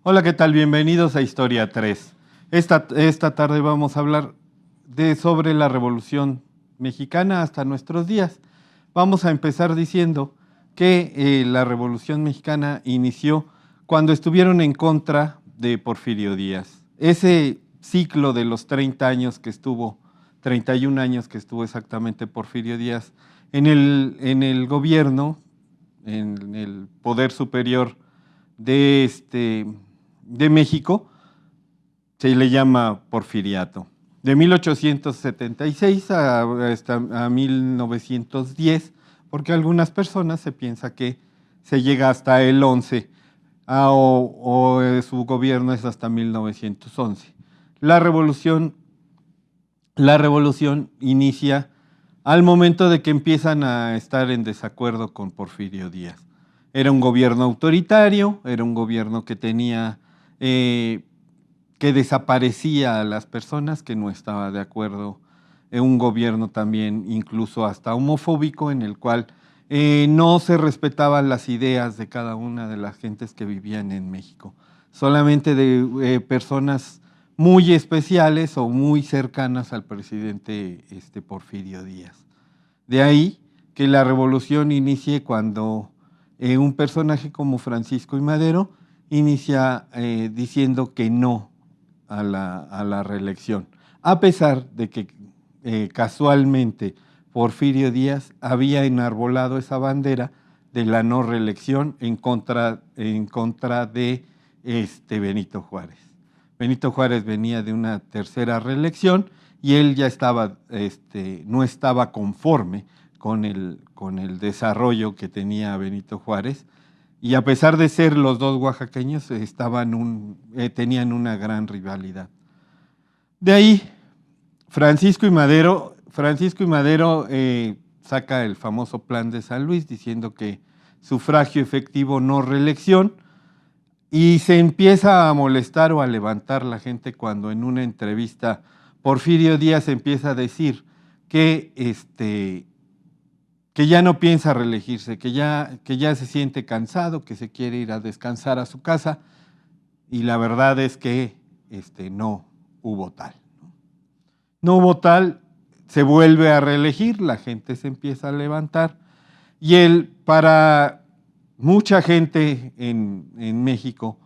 Hola, ¿qué tal? Bienvenidos a Historia 3. Esta tarde vamos a hablar sobre la Revolución Mexicana hasta nuestros días. Vamos a empezar diciendo que la Revolución Mexicana inició cuando estuvieron en contra de Porfirio Díaz. Ese ciclo de los 30 años que estuvo, 31 años que estuvo exactamente Porfirio Díaz en el gobierno, en el poder superior de México, se le llama porfiriato. De 1876 a 1910, porque algunas personas se piensa que se llega hasta el 11, su gobierno es hasta 1911. La revolución inicia al momento de que empiezan a estar en desacuerdo con Porfirio Díaz. Era un gobierno autoritario, era un gobierno que tenía, que desaparecía a las personas, que no estaba de acuerdo, un gobierno también incluso hasta homofóbico, en el cual no se respetaban las ideas de cada una de las gentes que vivían en México, solamente de personas muy especiales o muy cercanas al presidente Porfirio Díaz. De ahí que la revolución inicie cuando un personaje como Francisco I. Madero inicia diciendo que no a la reelección, a pesar de que casualmente Porfirio Díaz había enarbolado esa bandera de la no reelección en contra de Benito Juárez. Benito Juárez venía de una tercera reelección y él ya no estaba conforme con el desarrollo que tenía Benito Juárez, y a pesar de ser los dos oaxaqueños, tenían una gran rivalidad. De ahí, Francisco I. Madero saca el famoso Plan de San Luis, diciendo que sufragio efectivo, no reelección, y se empieza a molestar o a levantar la gente cuando en una entrevista Porfirio Díaz empieza a decir que ya no piensa reelegirse, que ya se siente cansado, que se quiere ir a descansar a su casa, y la verdad es que no hubo tal. No hubo tal, se vuelve a reelegir, la gente se empieza a levantar, y él, para mucha gente en México,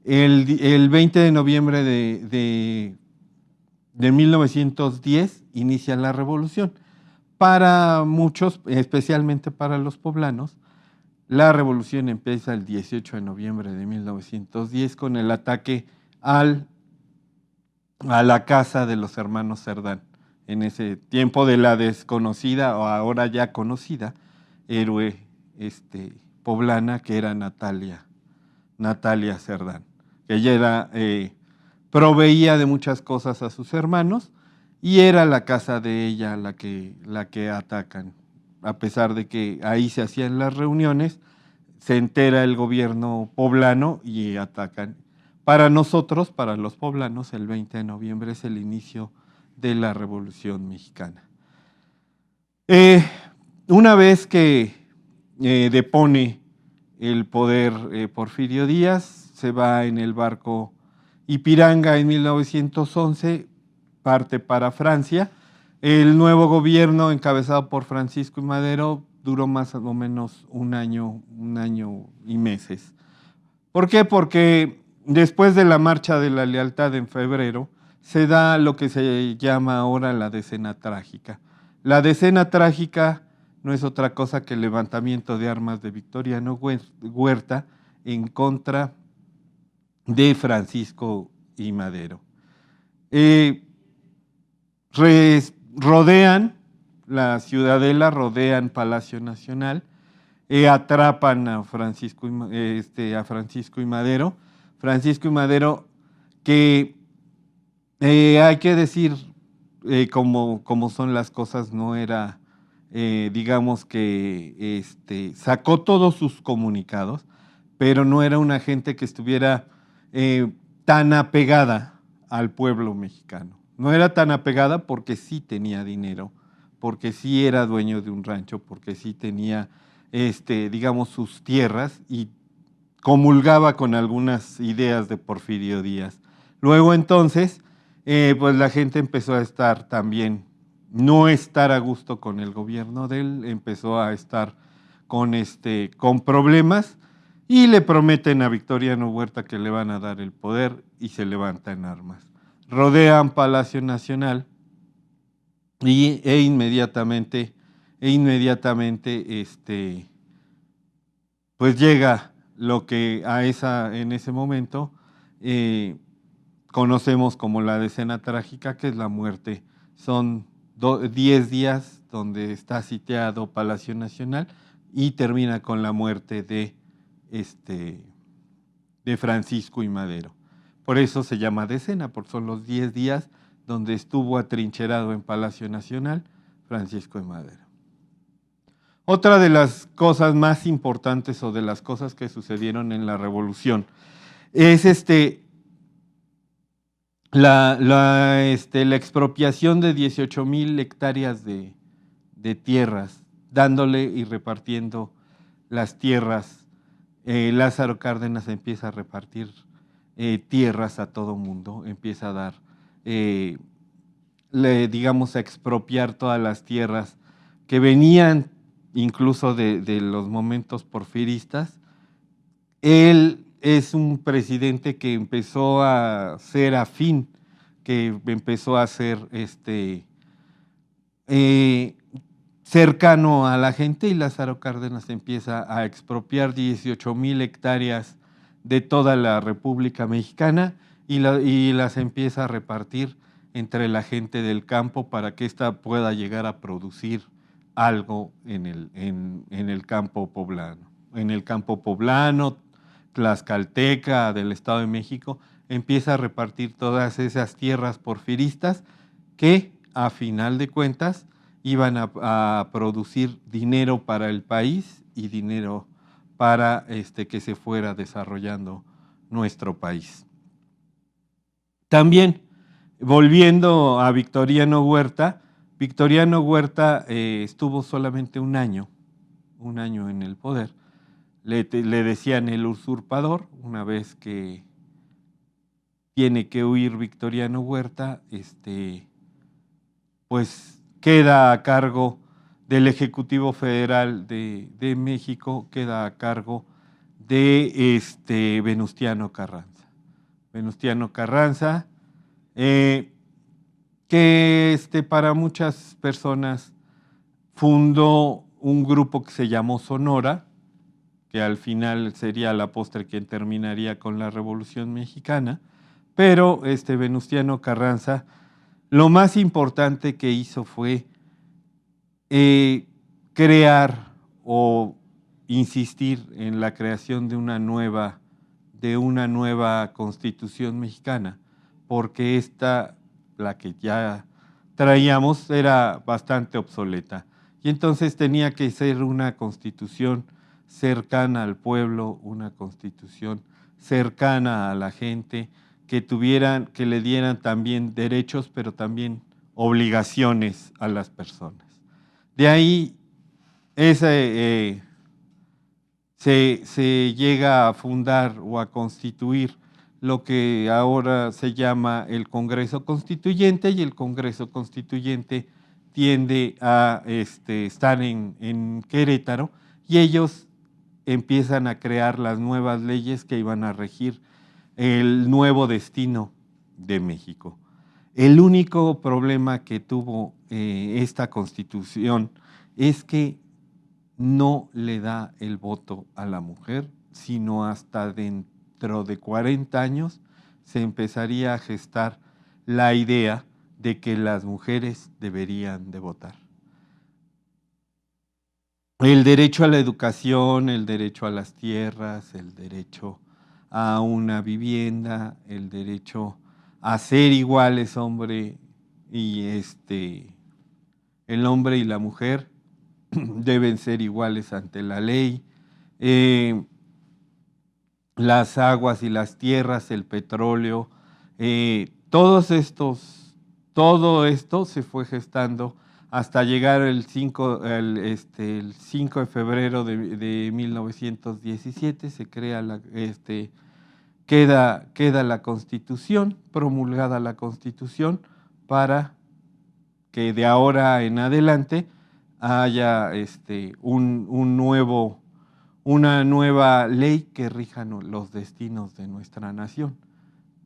el 20 de noviembre de 1910 inicia la revolución. Para muchos, especialmente para los poblanos, la revolución empieza el 18 de noviembre de 1910 con el ataque a la casa de los hermanos Cerdán, en ese tiempo de la desconocida o ahora ya conocida héroe poblana, que era Natalia Cerdán, que ella proveía de muchas cosas a sus hermanos, y era la casa de ella la que atacan. A pesar de que ahí se hacían las reuniones, se entera el gobierno poblano y atacan. Para nosotros, para los poblanos, el 20 de noviembre es el inicio de la Revolución Mexicana. Una vez que depone el poder Porfirio Díaz, se va en el barco Ipiranga en 1911, parte para Francia. El nuevo gobierno, encabezado por Francisco I. Madero, duró más o menos un año y meses. ¿Por qué? Porque después de la Marcha de la Lealtad en febrero, se da lo que se llama ahora la Decena Trágica. La Decena Trágica no es otra cosa que el levantamiento de armas de Victoriano Huerta en contra de Francisco I. Madero. Rodean la ciudadela, rodean Palacio Nacional, atrapan a Francisco I. Madero. Francisco I. Madero, que hay que decir como son las cosas, no era, digamos que sacó todos sus comunicados, pero no era una gente que estuviera tan apegada al pueblo mexicano. No era tan apegada porque sí tenía dinero, porque sí era dueño de un rancho, porque sí tenía, digamos, sus tierras, y comulgaba con algunas ideas de Porfirio Díaz. Luego entonces, pues la gente empezó a estar también, no estar a gusto con el gobierno de él, empezó a estar con problemas y le prometen a Victoriano Huerta que le van a dar el poder y se levanta en armas. Rodean Palacio Nacional e inmediatamente, pues llega lo que en ese momento eh, conocemos como la decena trágica, que es la muerte. Son 10 días donde está sitiado Palacio Nacional y termina con la muerte de Francisco I. Madero. Por eso se llama decena, porque son los 10 días donde estuvo atrincherado en Palacio Nacional Francisco I. Madero. Otra de las cosas más importantes o de las cosas que sucedieron en la revolución es la expropiación de 18,000 hectáreas de tierras, dándole y repartiendo las tierras. Lázaro Cárdenas empieza a repartir tierras a todo mundo, empieza a dar, digamos, a expropiar todas las tierras que venían incluso de los momentos porfiristas. Él es un presidente que empezó a ser afín, que empezó a ser cercano a la gente, y Lázaro Cárdenas empieza a expropiar 18,000 hectáreas de toda la República Mexicana y las empieza a repartir entre la gente del campo para que ésta pueda llegar a producir algo en el campo poblano. En el campo poblano, tlaxcalteca, del Estado de México, empieza a repartir todas esas tierras porfiristas que, a final de cuentas, iban a producir dinero para el país y dinero para que se fuera desarrollando nuestro país. También, volviendo a Victoriano Huerta estuvo solamente un año en el poder. Le decían el usurpador. Una vez que tiene que huir Victoriano Huerta, pues queda a cargo del Ejecutivo Federal de México, queda a cargo de Venustiano Carranza. Venustiano Carranza, que para muchas personas fundó un grupo que se llamó Sonora, que al final sería la postre quien terminaría con la Revolución Mexicana, pero Venustiano Carranza, lo más importante que hizo fue crear o insistir en la creación de una nueva Constitución mexicana, porque la que ya traíamos, era bastante obsoleta. Y entonces tenía que ser una Constitución cercana al pueblo, una Constitución cercana a la gente, que le dieran también derechos, pero también obligaciones a las personas. De ahí se llega a fundar o a constituir lo que ahora se llama el Congreso Constituyente, y el Congreso Constituyente tiende a estar en Querétaro, y ellos empiezan a crear las nuevas leyes que iban a regir el nuevo destino de México. El único problema que tuvo esta Constitución es que no le da el voto a la mujer, sino hasta dentro de 40 años se empezaría a gestar la idea de que las mujeres deberían de votar. El derecho a la educación, el derecho a las tierras, el derecho a una vivienda, el derecho a ser iguales el hombre y la mujer deben ser iguales ante la ley. Las aguas y las tierras, el petróleo, todo esto se fue gestando hasta llegar el 5 de febrero de 1917, se crea queda la Constitución, promulgada la Constitución, para que de ahora en adelante haya una nueva ley que rija los destinos de nuestra nación.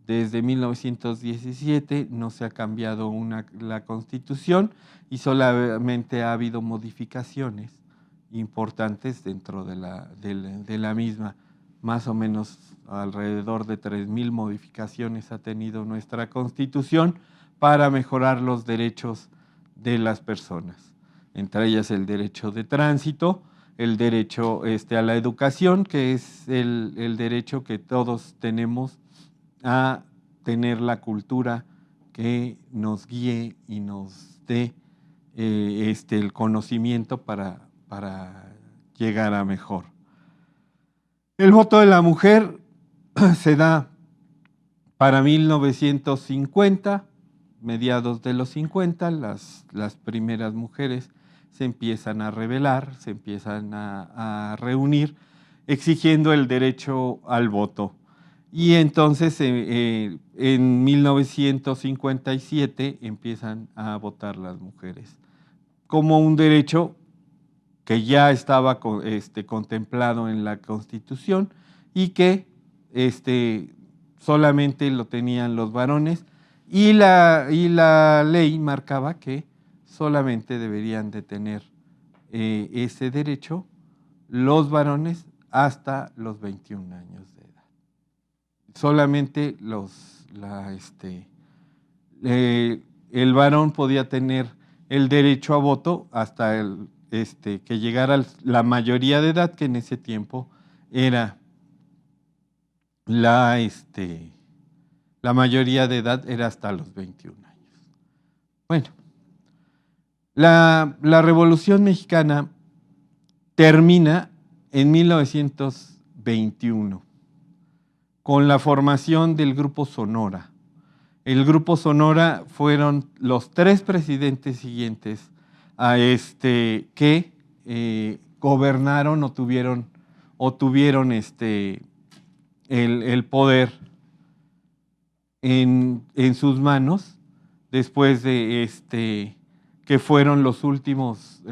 Desde 1917 no se ha cambiado la Constitución y solamente ha habido modificaciones importantes dentro de la misma. Más o menos alrededor de 3,000 modificaciones ha tenido nuestra Constitución para mejorar los derechos de las personas, entre ellas el derecho de tránsito, el derecho a la educación, que es el derecho que todos tenemos a tener la cultura que nos guíe y nos dé el conocimiento para llegar a mejor. El voto de la mujer se da para 1950, mediados de los 50, las primeras mujeres se empiezan a rebelar, se empiezan a reunir, exigiendo el derecho al voto. Y entonces en 1957 empiezan a votar las mujeres como un derecho que ya estaba contemplado en la Constitución y que solamente lo tenían los varones, y la ley marcaba que solamente deberían de tener ese derecho los varones hasta los 21 años de edad. Solamente el varón podía tener el derecho a voto hasta que llegara la mayoría de edad, que en ese tiempo era la mayoría de edad era hasta los 21 años. Bueno, la Revolución Mexicana termina en 1921 con la formación del Grupo Sonora. El Grupo Sonora fueron los 3 presidentes siguientes a que gobernaron o tuvieron el poder en sus manos, después de que fueron los últimos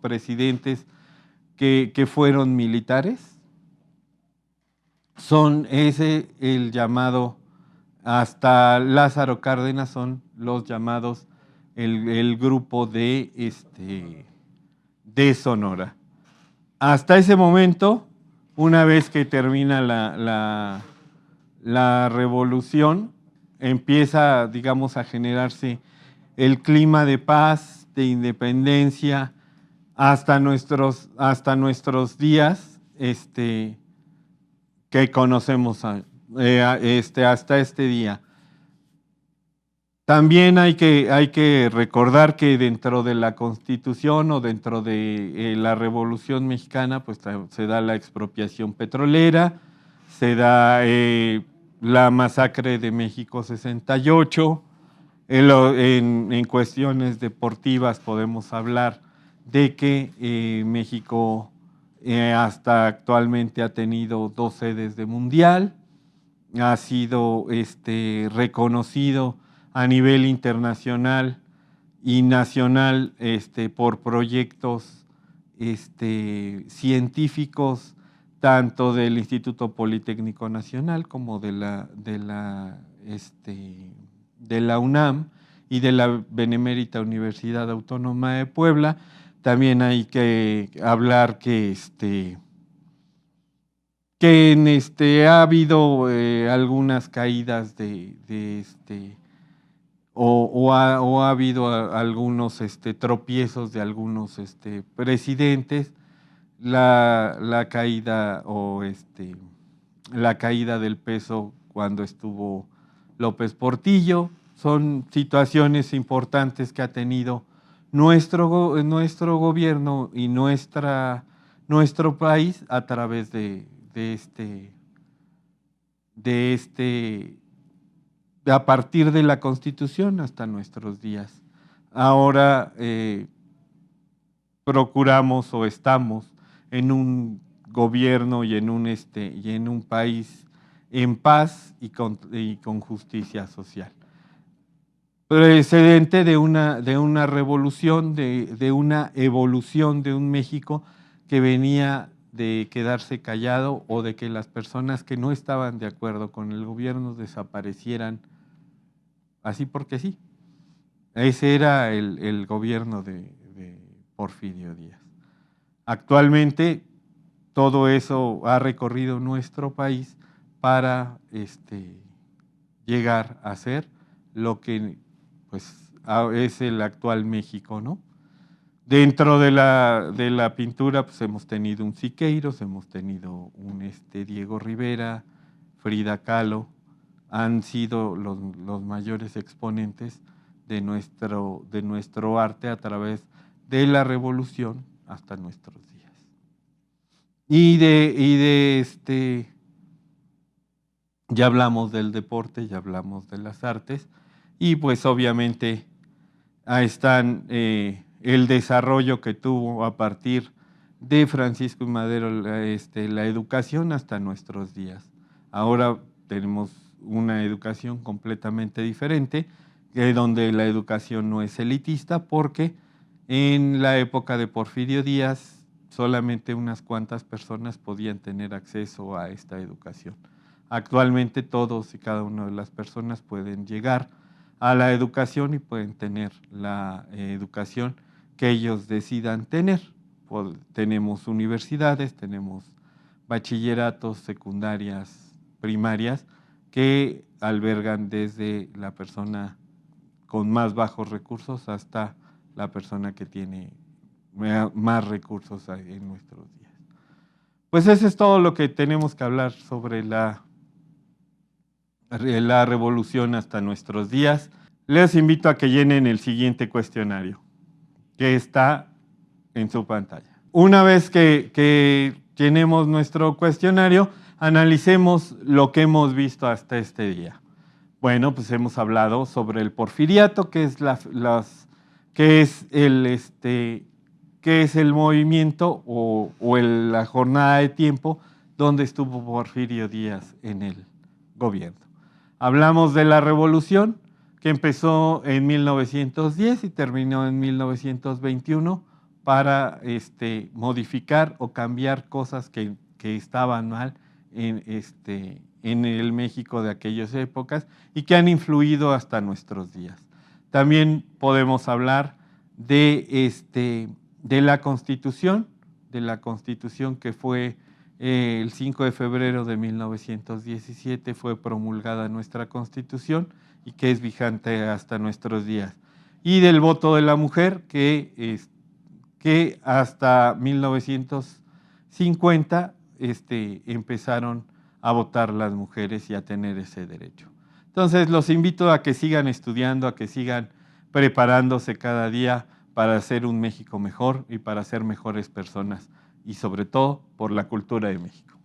presidentes que fueron militares. Son el llamado, hasta Lázaro Cárdenas, son los llamados el grupo de Sonora. Hasta ese momento, una vez que termina la revolución, empieza, digamos, a generarse el clima de paz, de independencia, hasta nuestros días, que conocemos hasta este día. También hay que recordar que dentro de la Constitución o dentro de la Revolución Mexicana, pues se da la expropiación petrolera, se da la masacre de México 68. En cuestiones deportivas podemos hablar de que México hasta actualmente ha tenido 2 sedes de mundial, ha sido reconocido a nivel internacional y nacional por proyectos científicos, tanto del Instituto Politécnico Nacional como de la UNAM y de la Benemérita Universidad Autónoma de Puebla. También hay que hablar que ha habido algunas caídas o ha habido algunos tropiezos de algunos presidentes, la caída del peso cuando estuvo López Portillo. Son situaciones importantes que ha tenido nuestro gobierno y nuestro país a través de a partir de la Constitución hasta nuestros días. Ahora procuramos o estamos en un gobierno y en un país en paz y con justicia social. Precedente de una revolución, de una evolución de un México que venía de quedarse callado o de que las personas que no estaban de acuerdo con el gobierno desaparecieran así porque sí. Ese era el gobierno de Porfirio Díaz. Actualmente todo eso ha recorrido nuestro país para llegar a ser lo que pues, es el actual México, ¿no? Dentro de la pintura pues, hemos tenido un Siqueiros, hemos tenido un Diego Rivera, Frida Kahlo, han sido los mayores exponentes de nuestro arte a través de la revolución hasta nuestros días. Ya hablamos del deporte, ya hablamos de las artes, y pues obviamente ahí están el desarrollo que tuvo a partir de Francisco I. Madero la educación hasta nuestros días. Ahora tenemos una educación completamente diferente, donde la educación no es elitista, porque en la época de Porfirio Díaz solamente unas cuantas personas podían tener acceso a esta educación. Actualmente todos y cada una de las personas pueden llegar a la educación y pueden tener la educación que ellos decidan tener. Tenemos universidades, tenemos bachilleratos, secundarias, primarias, que albergan desde la persona con más bajos recursos hasta la persona que tiene más recursos en nuestros días. Pues eso es todo lo que tenemos que hablar sobre la revolución hasta nuestros días. Les invito a que llenen el siguiente cuestionario, que está en su pantalla. Una vez que llenemos nuestro cuestionario, analicemos lo que hemos visto hasta este día. Bueno, pues hemos hablado sobre el porfiriato, que es el movimiento o la jornada de tiempo donde estuvo Porfirio Díaz en el gobierno. Hablamos de la revolución, que empezó en 1910 y terminó en 1921 para modificar o cambiar cosas que estaban mal en el México de aquellas épocas y que han influido hasta nuestros días. También podemos hablar de la Constitución que fue el 5 de febrero de 1917 fue promulgada nuestra Constitución y que es vigente hasta nuestros días. Y del voto de la mujer que hasta 1950 empezaron a votar las mujeres y a tener ese derecho. Entonces los invito a que sigan estudiando, a que sigan preparándose cada día para hacer un México mejor y para ser mejores personas y sobre todo por la cultura de México.